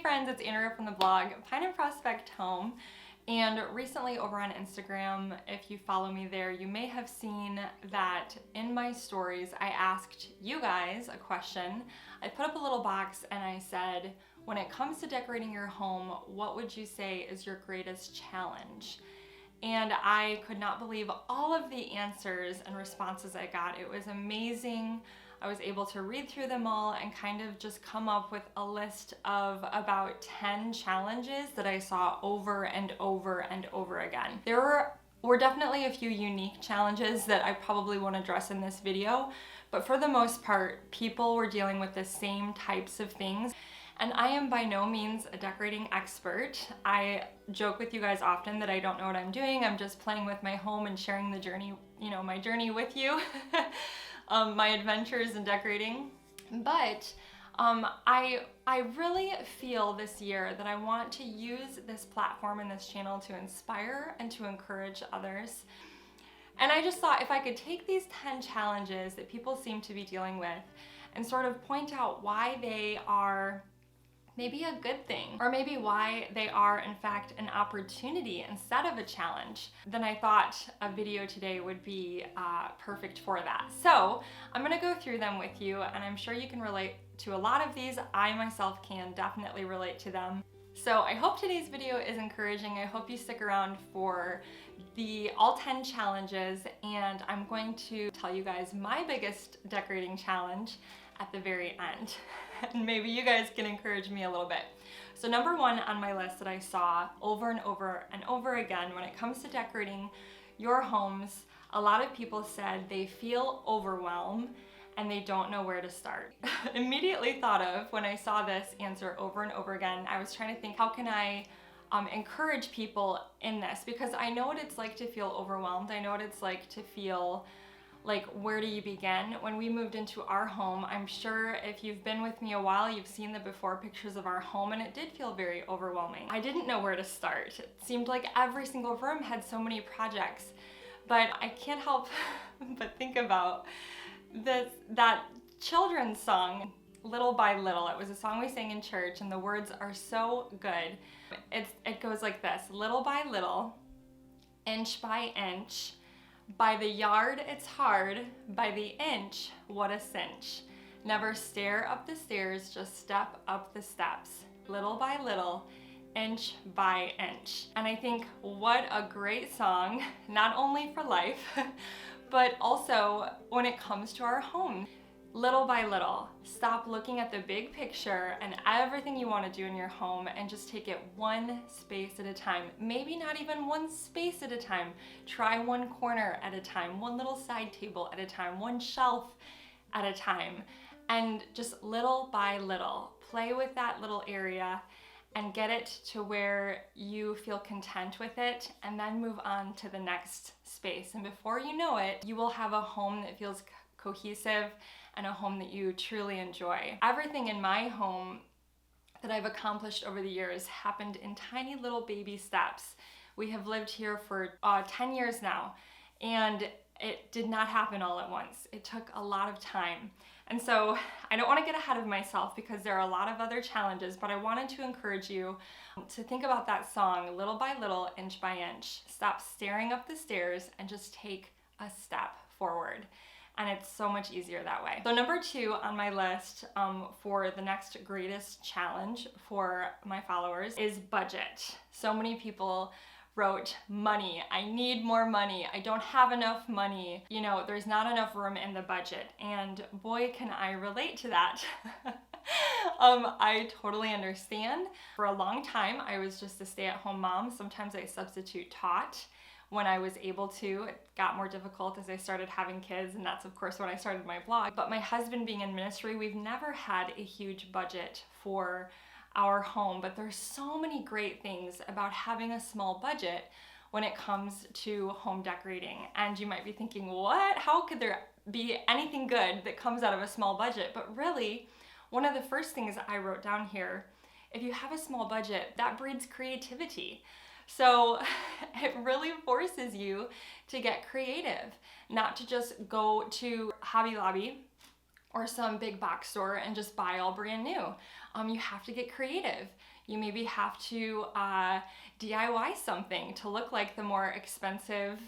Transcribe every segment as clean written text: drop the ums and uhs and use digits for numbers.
friends, it's Andrea from the blog Pine and Prospect Home. And recently over on Instagram, if you follow me there, you may have seen that in my stories, I asked you guys a question. I put up a little box and I said, when it comes to decorating your home, what would you say is your greatest challenge? And I could not believe all of the answers and responses I got. It was amazing. I was able to read through them all and kind of just come up with a list of about 10 challenges that I saw over and over and over again. There were definitely a few unique challenges that I probably won't address in this video, but for the most part, people were dealing with the same types of things. And I am by no means a decorating expert. I joke with you guys often that I don't know what I'm doing. I'm just playing with my home and sharing the journey, my journey with you, my adventures in decorating. But I really feel this year that I want to use this platform and this channel to inspire and to encourage others. And I just thought if I could take these 10 challenges that people seem to be dealing with and sort of point out why they are maybe a good thing, or maybe why they are in fact an opportunity instead of a challenge, then I thought a video today would be perfect for that. So I'm gonna go through them with you, and I'm sure you can relate to a lot of these. I myself can definitely relate to them. So I hope today's video is encouraging. I hope you stick around for all 10 challenges, and I'm going to tell you guys my biggest decorating challenge at the very end. And maybe you guys can encourage me a little bit. So number one on my list that I saw over and over and over again when it comes to decorating your homes, a lot of people said they feel overwhelmed and they don't know where to start. Immediately thought of when I saw this answer over and over again, I was trying to think, how can I encourage people in this? Because I know what it's like to feel overwhelmed. I know what it's like to feel like, where do you begin? When we moved into our home, I'm sure if you've been with me a while, you've seen the before pictures of our home, and it did feel very overwhelming. I didn't know where to start. It seemed like every single room had so many projects, but I can't help but think about that children's song, Little by Little. It was a song we sang in church, and the words are so good. It goes like this: little by little, inch by inch, by the yard it's hard, by the inch what a cinch. Never stare up the stairs, just step up the steps. Little by little, inch by inch. And I think what a great song, not only for life, but also when it comes to our home. Little by little, stop looking at the big picture and everything you want to do in your home and just take it one space at a time. Maybe not even one space at a time. Try one corner at a time, one little side table at a time, one shelf at a time. And just little by little, play with that little area and get it to where you feel content with it, and then move on to the next space. And before you know it, you will have a home that feels cohesive and a home that you truly enjoy. Everything in my home that I've accomplished over the years happened in tiny little baby steps. We have lived here for 10 years now, and it did not happen all at once. It took a lot of time. And so I don't want to get ahead of myself because there are a lot of other challenges, but I wanted to encourage you to think about that song, little by little, inch by inch. Stop staring up the stairs and just take a step forward. And it's so much easier that way. So number two on my list for the next greatest challenge for my followers is budget. So many people wrote money. I need more money. I don't have enough money. There's not enough room in the budget. And boy, can I relate to that. I totally understand. For a long time, I was just a stay-at-home mom. Sometimes I substitute taught when I was able to. It got more difficult as I started having kids, and that's of course when I started my blog. But my husband being in ministry, we've never had a huge budget for our home, but there's so many great things about having a small budget when it comes to home decorating. And you might be thinking, what? How could there be anything good that comes out of a small budget? But really, one of the first things I wrote down here, if you have a small budget, that breeds creativity. So it really forces you to get creative, not to just go to Hobby Lobby or some big box store and just buy all brand new. You have to get creative. You maybe have to DIY something to look like the more expensive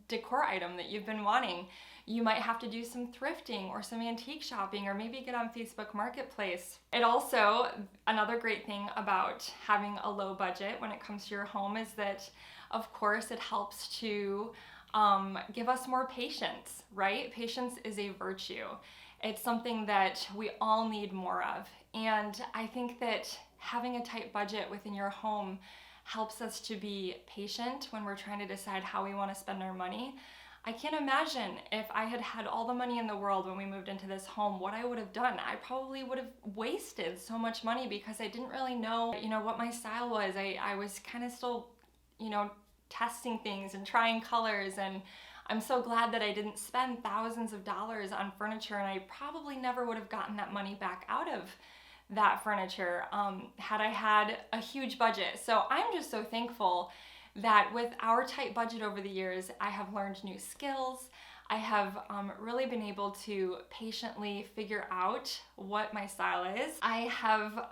decor item that you've been wanting. You might have to do some thrifting or some antique shopping, or maybe get on Facebook Marketplace. It also, another great thing about having a low budget when it comes to your home is that, of course, it helps to give us more patience, right? Patience is a virtue. It's something that we all need more of. And I think that having a tight budget within your home helps us to be patient when we're trying to decide how we want to spend our money. I can't imagine if I had had all the money in the world when we moved into this home, what I would have done. I probably would have wasted so much money because I didn't really know, what my style was. I was kind of still, testing things and trying colors, and I'm so glad that I didn't spend thousands of dollars on furniture, and I probably never would have gotten that money back out of that furniture had I had a huge budget. So I'm just so thankful that with our tight budget over the years, I have learned new skills. I have really been able to patiently figure out what my style is. I have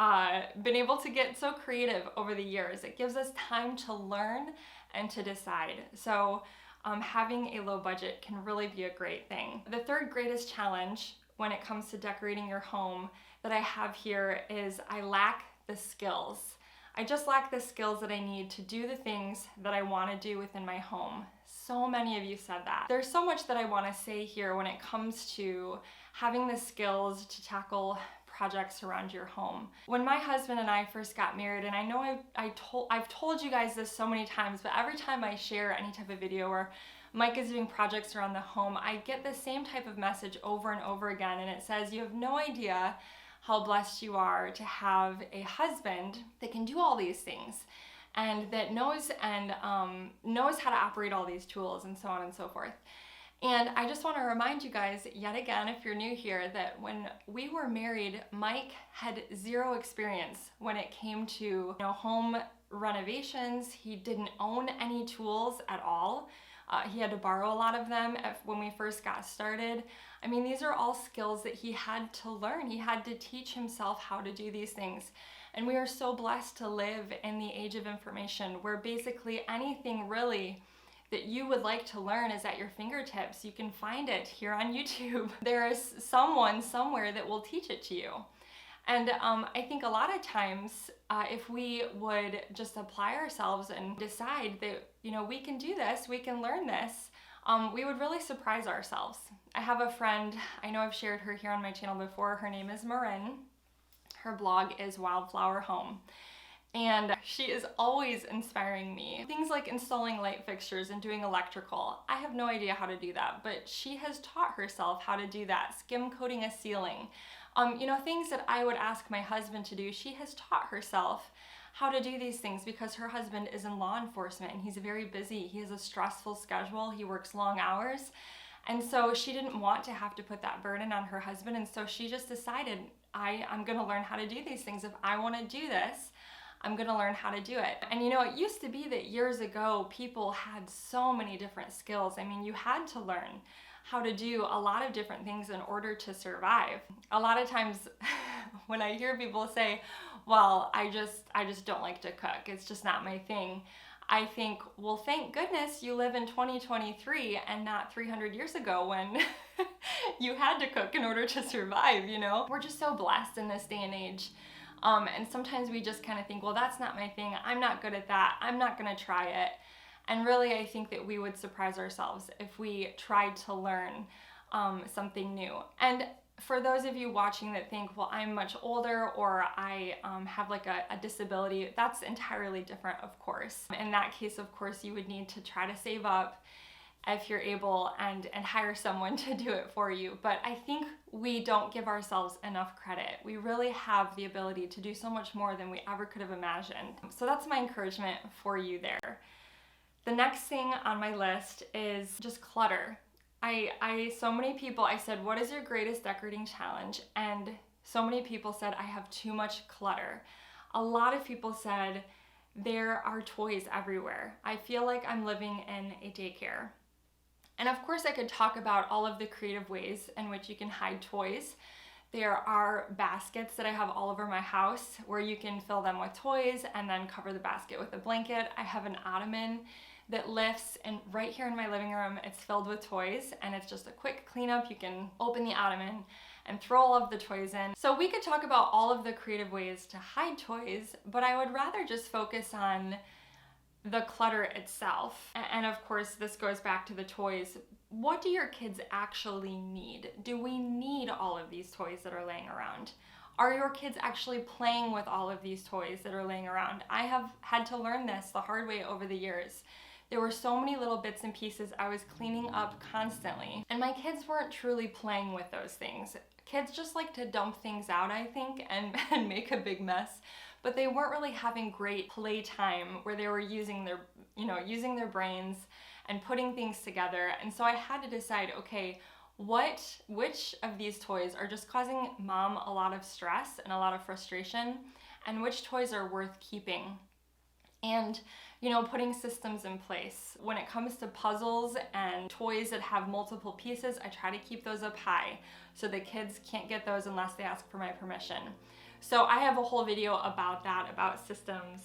been able to get so creative over the years. It gives us time to learn and to decide. So having a low budget can really be a great thing. The third greatest challenge when it comes to decorating your home that I have here is I lack the skills. I just lack the skills that I need to do the things that I want to do within my home. So many of you said that. There's so much that I want to say here when it comes to having the skills to tackle projects around your home. When my husband and I first got married, and I know I've told you guys this so many times, but every time I share any type of video where Mike is doing projects around the home, I get the same type of message over and over again, and it says, you have no idea how blessed you are to have a husband that can do all these things and that knows how to operate all these tools and so on and so forth. And I just want to remind you guys yet again, if you're new here, that when we were married, Mike had zero experience when it came to home renovations. He didn't own any tools at all. He had to borrow a lot of them when we first got started. I mean, these are all skills that he had to learn. He had to teach himself how to do these things. And we are so blessed to live in the age of information where basically anything really that you would like to learn is at your fingertips. You can find it here on YouTube. There is someone somewhere that will teach it to you. And I think a lot of times, if we would just apply ourselves and decide that, we can do this, we can learn this, we would really surprise ourselves. I have a friend, I know I've shared her here on my channel before. Her name is Marin. Her blog is Wildflower Home. And she is always inspiring me. Things like installing light fixtures and doing electrical. I have no idea how to do that, but she has taught herself how to do that. Skim coating a ceiling. Things that I would ask my husband to do, she has taught herself how to do these things because her husband is in law enforcement and he's very busy. He has a stressful schedule. He works long hours. And so she didn't want to have to put that burden on her husband. And so she just decided, I'm going to learn how to do these things. If I want to do this, I'm going to learn how to do it. And it used to be that years ago, people had so many different skills. I mean, you had to learn how to do a lot of different things in order to survive. A lot of times when I hear people say, well, I just don't like to cook. It's just not my thing. I think, well, thank goodness you live in 2023 and not 300 years ago when you had to cook in order to survive, We're just so blessed in this day and age. And sometimes we just kind of think, well, that's not my thing. I'm not good at that. I'm not going to try it. And really, I think that we would surprise ourselves if we tried to learn something new. And for those of you watching that think, well, I'm much older or I have like a disability, that's entirely different, of course. In that case, of course, you would need to try to save up if you're able and hire someone to do it for you. But I think we don't give ourselves enough credit. We really have the ability to do so much more than we ever could have imagined. So that's my encouragement for you there. The next thing on my list is just clutter. So many people, I said, what is your greatest decorating challenge? And so many people said, I have too much clutter. A lot of people said, there are toys everywhere. I feel like I'm living in a daycare. And of course I could talk about all of the creative ways in which you can hide toys, There are baskets that I have all over my house where you can fill them with toys and then cover the basket with a blanket. I have an ottoman that lifts, and right here in my living room, it's filled with toys, and it's just a quick cleanup. You can open the ottoman and throw all of the toys in. So we could talk about all of the creative ways to hide toys, but I would rather just focus on the clutter itself. And of course, this goes back to the toys. What do your kids actually need? Do we need all of these toys that are laying around? Are your kids actually playing with all of these toys that are laying around? I have had to learn this the hard way over the years. There were so many little bits and pieces I was cleaning up constantly, and my kids weren't truly playing with those things. Kids just like to dump things out, I think, and make a big mess, but they weren't really having great playtime where they were using their brains and putting things together. And so I had to decide, okay, which of these toys are just causing mom a lot of stress and a lot of frustration, and which toys are worth keeping? And putting systems in place. When it comes to puzzles and toys that have multiple pieces, I try to keep those up high so the kids can't get those unless they ask for my permission. So I have a whole video about that, about systems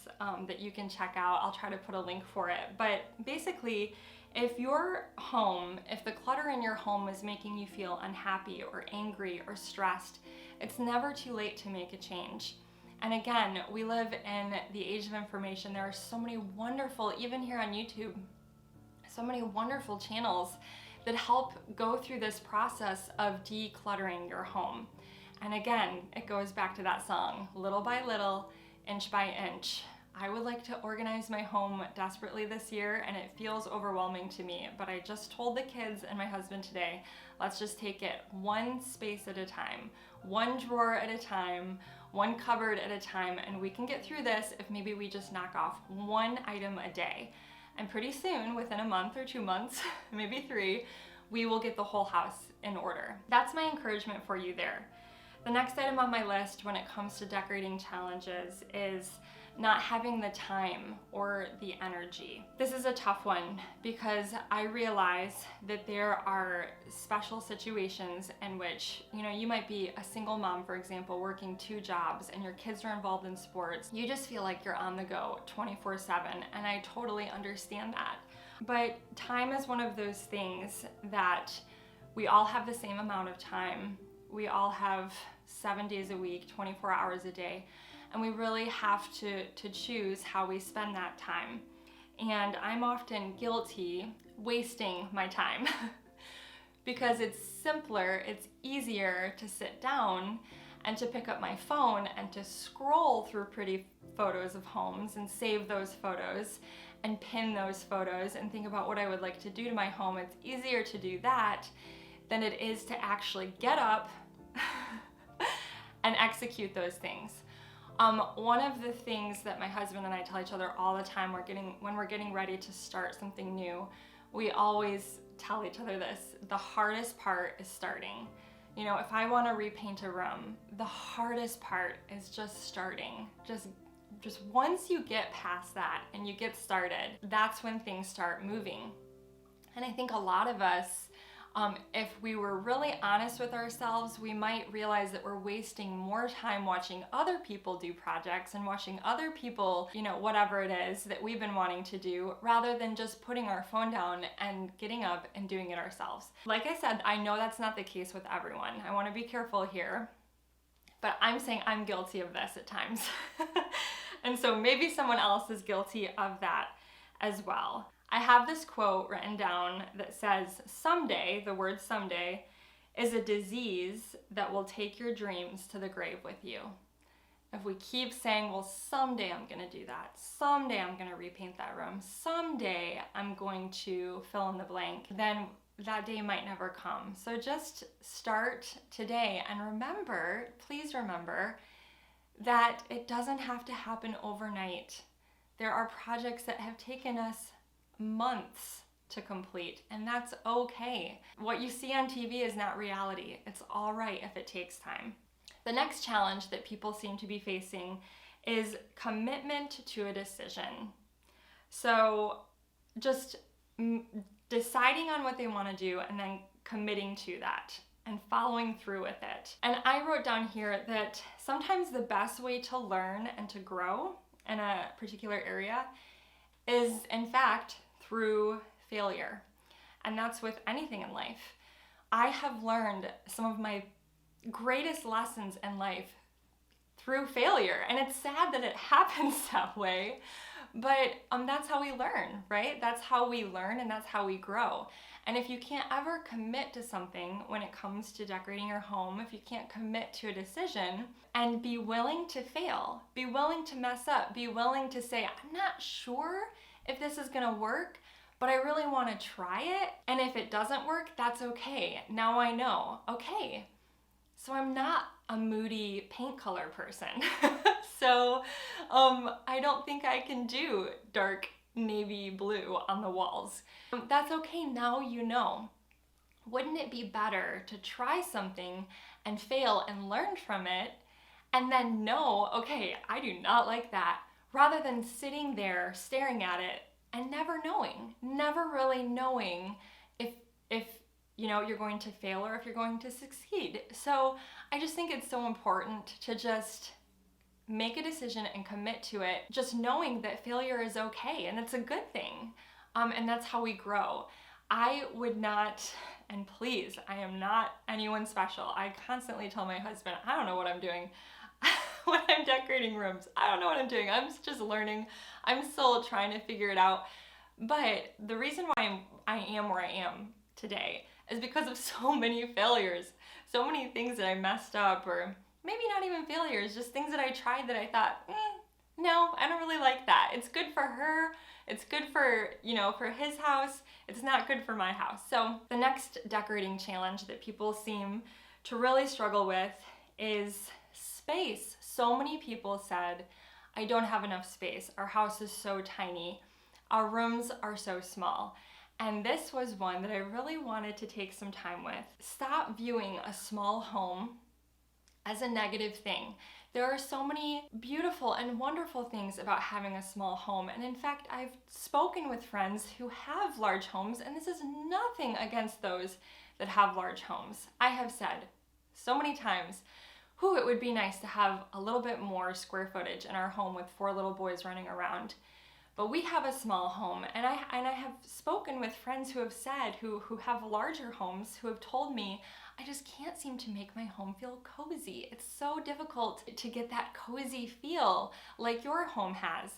that you can check out. I'll try to put a link for it. But basically, if the clutter in your home is making you feel unhappy or angry or stressed, it's never too late to make a change. And again, we live in the age of information. There are so many wonderful, even here on YouTube, so many wonderful channels that help go through this process of decluttering your home. And again, it goes back to that song, little by little, inch by inch. I would like to organize my home desperately this year, and it feels overwhelming to me, but I just told the kids and my husband today, let's just take it one space at a time, one drawer at a time, one cupboard at a time, and we can get through this if maybe we just knock off one item a day. And pretty soon, within a month or 2 months, maybe 3, we will get the whole house in order. That's my encouragement for you there. The next item on my list when it comes to decorating challenges is not having the time or the energy. This is a tough one because I realize that there are special situations in which, you might be a single mom, for example, working 2 jobs and your kids are involved in sports. You just feel like you're on the go 24/7, and I totally understand that. But time is one of those things that we all have the same amount of time. We all have 7 days a week, 24 hours a day. And we really have to choose how we spend that time. And I'm often guilty wasting my time because it's simpler, it's easier to sit down and to pick up my phone and to scroll through pretty photos of homes and save those photos and pin those photos and think about what I would like to do to my home. It's easier to do that than it is to actually get up and execute those things. One of the things that my husband and I tell each other all the time when we're getting ready to start something new, we always tell each other this: the hardest part is starting. If I want to repaint a room, the hardest part is just starting. Just once you get past that and you get started, that's when things start moving. And I think a lot of us, if we were really honest with ourselves, we might realize that we're wasting more time watching other people do projects and watching other people, whatever it is that we've been wanting to do, rather than just putting our phone down and getting up and doing it ourselves. Like I said, I know that's not the case with everyone. I want to be careful here, but I'm saying I'm guilty of this at times. And so maybe someone else is guilty of that as well. I have this quote written down that says, someday, the word someday, is a disease that will take your dreams to the grave with you. If we keep saying, well, someday I'm going to do that, someday I'm going to repaint that room, someday I'm going to fill in the blank, then that day might never come. So just start today, and remember, please remember, that it doesn't have to happen overnight. There are projects that have taken us months to complete, and that's okay. What you see on TV is not reality. It's all right if it takes time. The next challenge that people seem to be facing is commitment to a decision. So just deciding on what they want to do and then committing to that. and following through with it. And I wrote down here that sometimes the best way to learn and to grow in a particular area is, in fact, through failure. And that's with anything in life. I have learned some of my greatest lessons in life through failure. And it's sad that it happens that way, but that's how we learn, right? That's how we learn and that's how we grow. And if you can't ever commit to something when it comes to decorating your home, if you can't commit to a decision and be willing to fail, be willing to mess up, be willing to say, I'm not sure if this is gonna work, but I really wanna try it. And if it doesn't work, that's okay. Now I know, okay, so I'm not a moody paint color person. So I don't think I can do dark navy blue on the walls. That's okay, now you know. Wouldn't it be better to try something and fail and learn from it and then know, okay, I do not like that, rather than sitting there staring at it and never really knowing if you know, you're going to fail or if you're going to succeed. So I just think it's so important to just make a decision and commit to it, just knowing that failure is okay and it's a good thing. And that's how we grow. I would not, and please, I am not anyone special. I constantly tell my husband, I don't know what I'm doing when I'm decorating rooms. I don't know what I'm doing. I'm just learning. I'm still trying to figure it out. But the reason why I am where I am today is because of so many failures, so many things that I messed up, or maybe not even failures, just things that I tried that I thought, no, I don't really like that. It's good for her. It's good for, you know, for his house. It's not good for my house. So the next decorating challenge that people seem to really struggle with is space. So many people said, I don't have enough space. Our house is so tiny. Our rooms are so small. And this was one that I really wanted to take some time with. Stop viewing a small home as a negative thing. There are so many beautiful and wonderful things about having a small home. And in fact, I've spoken with friends who have large homes, and this is nothing against those that have large homes. I have said so many times, it would be nice to have a little bit more square footage in our home with 4 little boys running around. But we have a small home, and I have spoken with friends who have said, who have larger homes, who have told me, I just can't seem to make my home feel cozy. It's so difficult to get that cozy feel like your home has.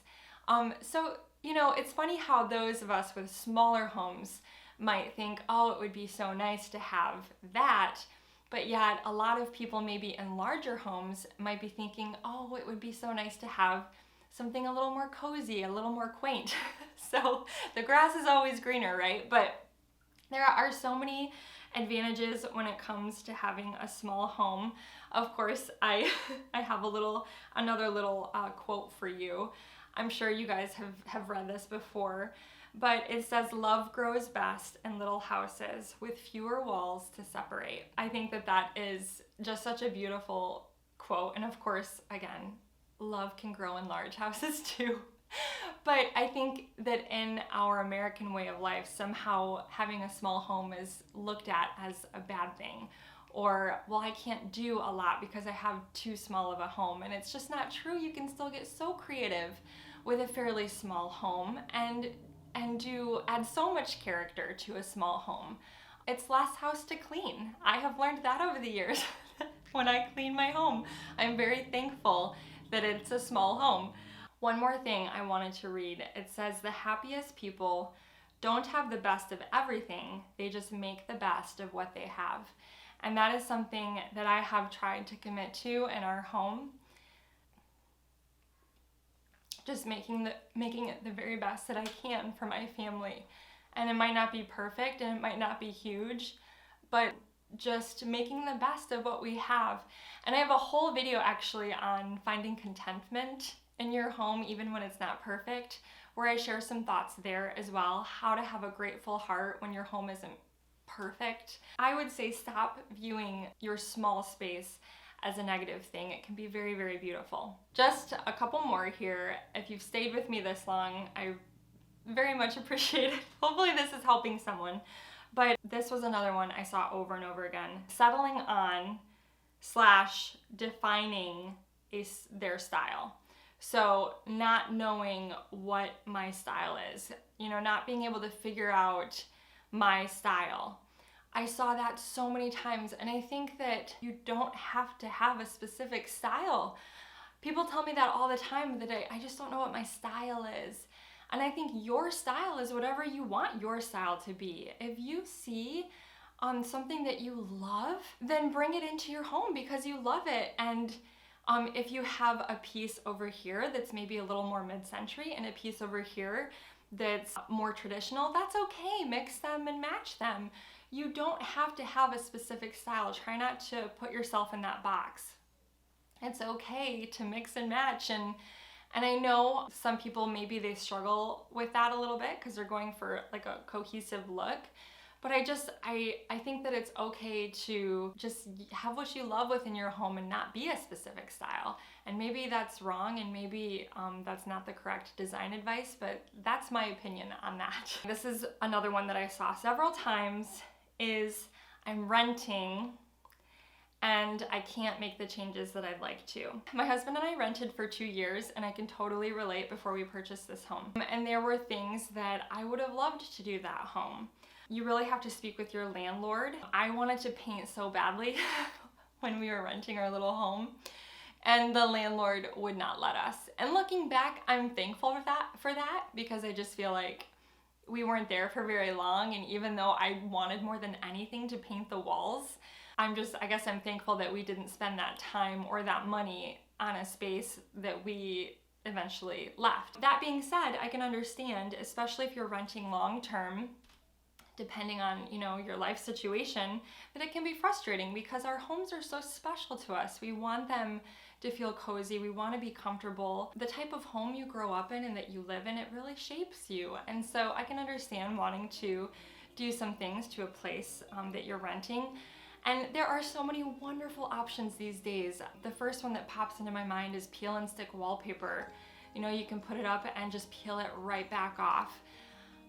So, you know, it's funny how those of us with smaller homes might think, it would be so nice to have that. But yet a lot of people maybe in larger homes might be thinking, it would be so nice to have something a little more cozy, a little more quaint. So the grass is always greener, right? But there are so many advantages when it comes to having a small home. Of course, I have another little quote for you. I'm sure you guys have read this before, but it says, love grows best in little houses with fewer walls to separate. I think that is just such a beautiful quote. And of course, again, love can grow in large houses too. But I think that in our American way of life, somehow having a small home is looked at as a bad thing. Or, well, I can't do a lot because I have too small of a home. And it's just not true. You can still get so creative with a fairly small home and add so much character to a small home. It's less house to clean. I have learned that over the years. When I clean my home, I'm very thankful that it's a small home. One more thing I wanted to read. It says, the happiest people don't have the best of everything. They just make the best of what they have. And that is something that I have tried to commit to in our home. Just making it the very best that I can for my family. And it might not be perfect and it might not be huge, but just making the best of what we have. And I have a whole video actually on finding contentment in your home, even when it's not perfect, where I share some thoughts there as well, how to have a grateful heart when your home isn't perfect. I would say stop viewing your small space as a negative thing. It can be very, very beautiful. Just a couple more here. If you've stayed with me this long, I very much appreciate it. Hopefully this is helping someone. But this was another one I saw over and over again. Settling on slash defining their style. So not knowing what my style is, you know, not being able to figure out my style. I saw that so many times, and I think that you don't have to have a specific style. People tell me that all the time, that I just don't know what my style is. And I think your style is whatever you want your style to be. If you see something that you love, then bring it into your home because you love it. And if you have a piece over here that's maybe a little more mid-century and a piece over here that's more traditional, that's okay. Mix them and match them. You don't have to have a specific style. Try not to put yourself in that box. It's okay to mix and match. And I know some people, maybe they struggle with that a little bit because they're going for like a cohesive look. But I think that it's okay to just have what you love within your home and not be a specific style. And maybe that's wrong, and maybe that's not the correct design advice, but that's my opinion on that. This is another one that I saw several times, is I'm renting and I can't make the changes that I'd like to. My husband and I rented for 2 years, and I can totally relate before we purchased this home. And there were things that I would have loved to do that home. You really have to speak with your landlord. I wanted to paint so badly when we were renting our little home, and the landlord would not let us. And looking back, I'm thankful for that because I just feel like we weren't there for very long, and even though I wanted more than anything to paint the walls, I guess I'm thankful that we didn't spend that time or that money on a space that we eventually left. That being said, I can understand, especially if you're renting long-term, depending on, you know, your life situation, that it can be frustrating because our homes are so special to us. We want them to feel cozy. We want to be comfortable. The type of home you grow up in and that you live in, it really shapes you. And so I can understand wanting to do some things to a place that you're renting. And there are so many wonderful options these days. The first one that pops into my mind is peel and stick wallpaper. You know, you can put it up and just peel it right back off.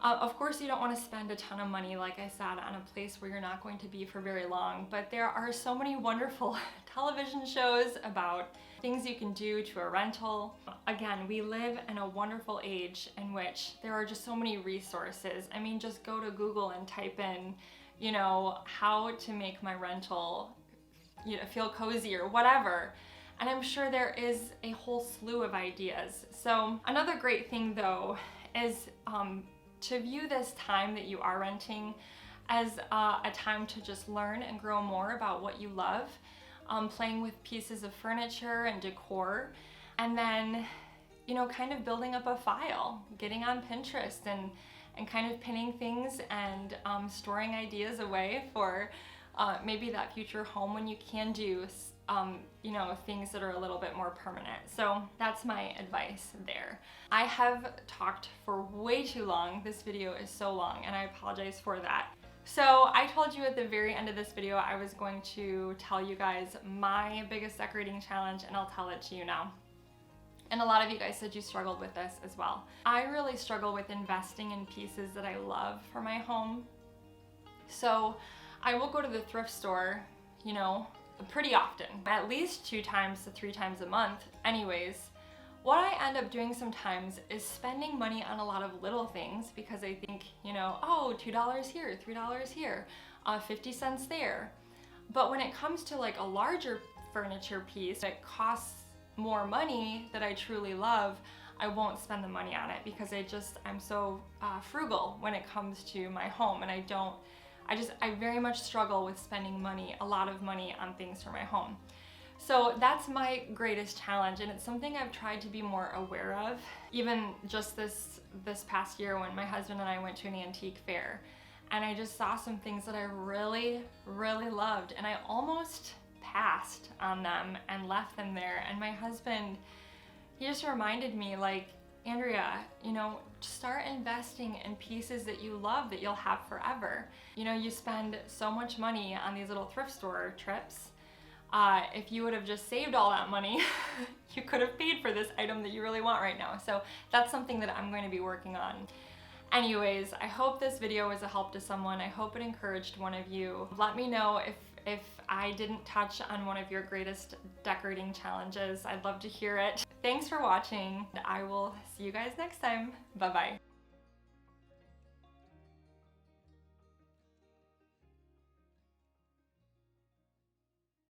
Of course, you don't want to spend a ton of money, like I said, on a place where you're not going to be for very long, but there are so many wonderful television shows about things you can do to a rental. Again, we live in a wonderful age in which there are just so many resources. I mean, just go to Google and type in, you know, how to make my rental, you know, feel cozy or whatever. And I'm sure there is a whole slew of ideas. So another great thing though is to view this time that you are renting as a time to just learn and grow more about what you love, playing with pieces of furniture and decor, and then, you know, kind of building up a file, getting on Pinterest and kind of pinning things and storing ideas away for maybe that future home when you can do you know, things that are a little bit more permanent. So that's my advice there. I have talked for way too long. This video is so long, and I apologize for that. So I told you at the very end of this video I was going to tell you guys my biggest decorating challenge, and I'll tell it to you now. And a lot of you guys said you struggled with this as well. I really struggle with investing in pieces that I love for my home. So I will go to the thrift store, you know, pretty often, at least 2 times to 3 times a month. Anyways, what I end up doing sometimes is spending money on a lot of little things because I think, you know, oh, $2 here, $3 here, 50 cents there. But when it comes to like a larger furniture piece that costs more money that I truly love, I won't spend the money on it because I'm so frugal when it comes to my home, and I very much struggle with spending money, a lot of money on things for my home. So that's my greatest challenge, and it's something I've tried to be more aware of. Even just this past year when my husband and I went to an antique fair, and I just saw some things that I really, really loved, and I almost passed on them and left them there. And my husband, he just reminded me, like, Andrea, you know, start investing in pieces that you love that you'll have forever. You know, you spend so much money on these little thrift store trips. If you would have just saved all that money, you could have paid for this item that you really want right now. So that's something that I'm going to be working on. Anyways, I hope this video was a help to someone. I hope it encouraged one of you. Let me know if I didn't touch on one of your greatest decorating challenges. I'd love to hear it. Thanks for watching. I will see you guys next time. Bye-bye.